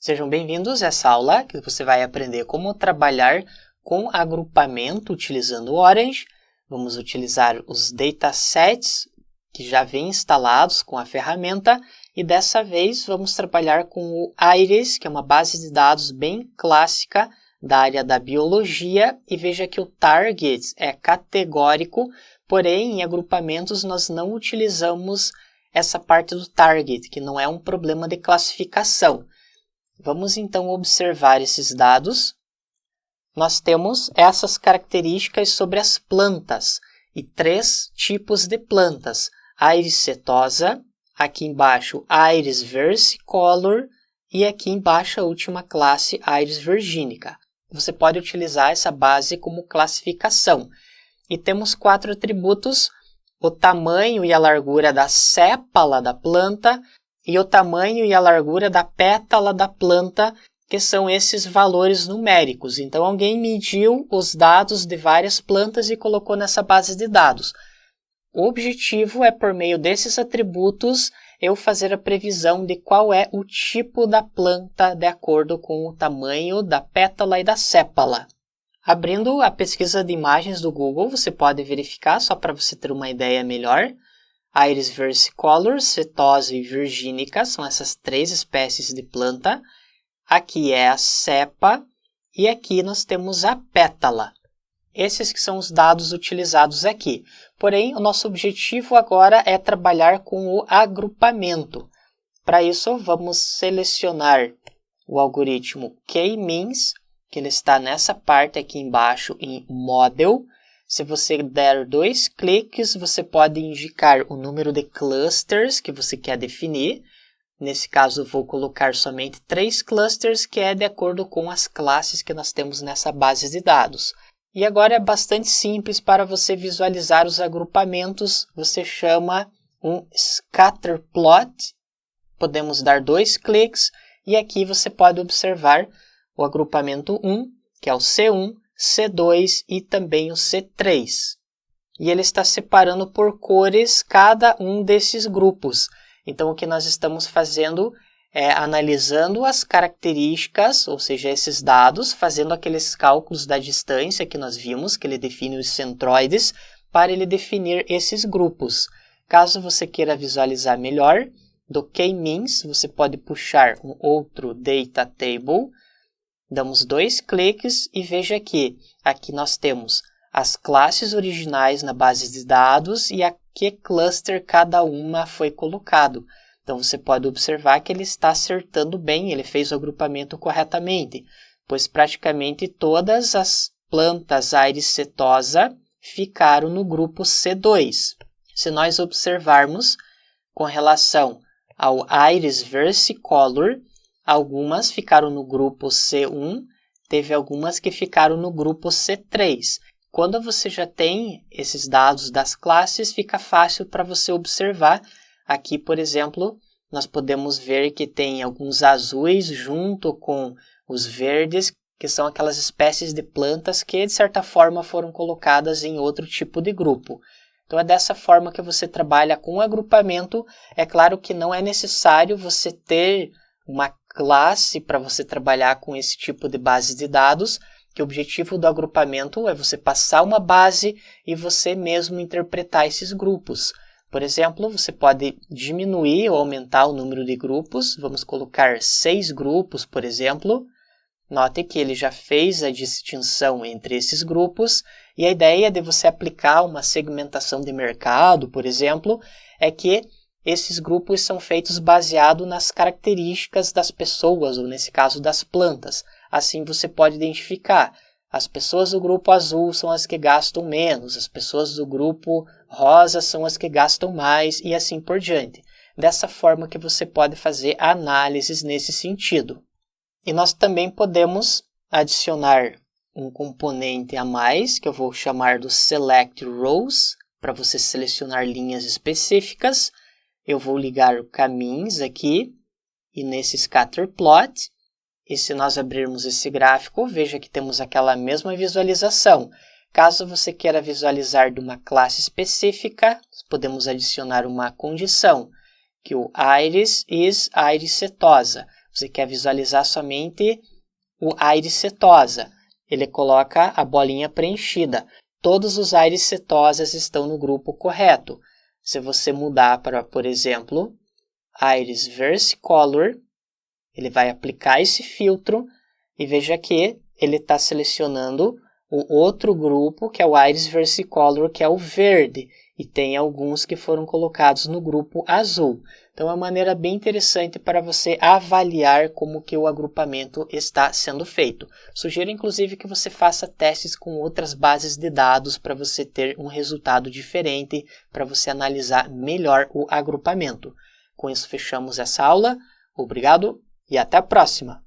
Sejam bem-vindos a essa aula que você vai aprender como trabalhar com agrupamento utilizando o Orange. Vamos utilizar os datasets que já vêm instalados com a ferramenta e dessa vez vamos trabalhar com o IRIS, que é uma base de dados bem clássica da área da biologia, e veja que o target é categórico, porém em agrupamentos nós não utilizamos essa parte do target, que não é um problema de classificação. Vamos então observar esses dados. Nós temos essas características sobre as plantas e 3 tipos de plantas. Iris setosa, aqui embaixo Iris versicolor e aqui embaixo a última classe Iris virginica. Você pode utilizar essa base como classificação. E temos 4 atributos: o tamanho e a largura da sépala da planta, e o tamanho e a largura da pétala da planta, que são esses valores numéricos. Então, alguém mediu os dados de várias plantas e colocou nessa base de dados. O objetivo é, por meio desses atributos, eu fazer a previsão de qual é o tipo da planta de acordo com o tamanho da pétala e da sépala. Abrindo a pesquisa de imagens do Google, você pode verificar, só para você ter uma ideia melhor. Iris versicolor, setosa e virgínica são essas 3 espécies de planta. Aqui é a cepa e aqui nós temos a pétala. Esses que são os dados utilizados aqui. Porém, o nosso objetivo agora é trabalhar com o agrupamento. Para isso, vamos selecionar o algoritmo K-means, que ele está nessa parte aqui embaixo em Model. Se você der 2 cliques, você pode indicar o número de clusters que você quer definir. Nesse caso, vou colocar somente 3 clusters, que é de acordo com as classes que nós temos nessa base de dados. E agora é bastante simples para você visualizar os agrupamentos. Você chama um scatter plot. Podemos dar 2 cliques e aqui você pode observar o agrupamento 1, que é o C1, C2 e também o C3. E ele está separando por cores cada um desses grupos. Então, o que nós estamos fazendo é analisando as características, ou seja, esses dados, fazendo aqueles cálculos da distância que nós vimos, que ele define os centroides, para ele definir esses grupos. Caso você queira visualizar melhor, do K-means, você pode puxar um outro data table. Damos 2 cliques e veja que aqui nós temos as classes originais na base de dados e a que cluster cada uma foi colocado. Então, você pode observar que ele está acertando bem, ele fez o agrupamento corretamente, pois praticamente todas as plantas Iris setosa ficaram no grupo C2. Se nós observarmos com relação ao Iris versicolor, algumas ficaram no grupo C1, teve algumas que ficaram no grupo C3. Quando você já tem esses dados das classes, fica fácil para você observar. Aqui, por exemplo, nós podemos ver que tem alguns azuis junto com os verdes, que são aquelas espécies de plantas que, de certa forma, foram colocadas em outro tipo de grupo. Então, é dessa forma que você trabalha com agrupamento. É claro que não é necessário você ter uma classe para você trabalhar com esse tipo de base de dados, que o objetivo do agrupamento é você passar uma base e você mesmo interpretar esses grupos. Por exemplo, você pode diminuir ou aumentar o número de grupos. Vamos colocar 6 grupos, por exemplo. Note que ele já fez a distinção entre esses grupos e a ideia de você aplicar uma segmentação de mercado, por exemplo, é que esses grupos são feitos baseado nas características das pessoas, ou nesse caso das plantas. Assim você pode identificar: as pessoas do grupo azul são as que gastam menos, as pessoas do grupo rosa são as que gastam mais e assim por diante. Dessa forma que você pode fazer análises nesse sentido. E nós também podemos adicionar um componente a mais, que eu vou chamar do Select Rows, para você selecionar linhas específicas. Eu vou ligar o K-means aqui e nesse scatter plot. E se nós abrirmos esse gráfico, veja que temos aquela mesma visualização. Caso você queira visualizar de uma classe específica, podemos adicionar uma condição, que o Iris is Iris setosa. Você quer visualizar somente o Aedes setosa. Ele coloca a bolinha preenchida. Todos os Aedes setosas estão no grupo correto. Se você mudar para, por exemplo, Aedes versicolor, ele vai aplicar esse filtro e veja que ele está selecionando o outro grupo, que é o Aedes versicolor, que é o verde, e tem alguns que foram colocados no grupo azul. Então, é uma maneira bem interessante para você avaliar como que o agrupamento está sendo feito. Sugiro, inclusive, que você faça testes com outras bases de dados para você ter um resultado diferente, para você analisar melhor o agrupamento. Com isso, fechamos essa aula. Obrigado e até a próxima!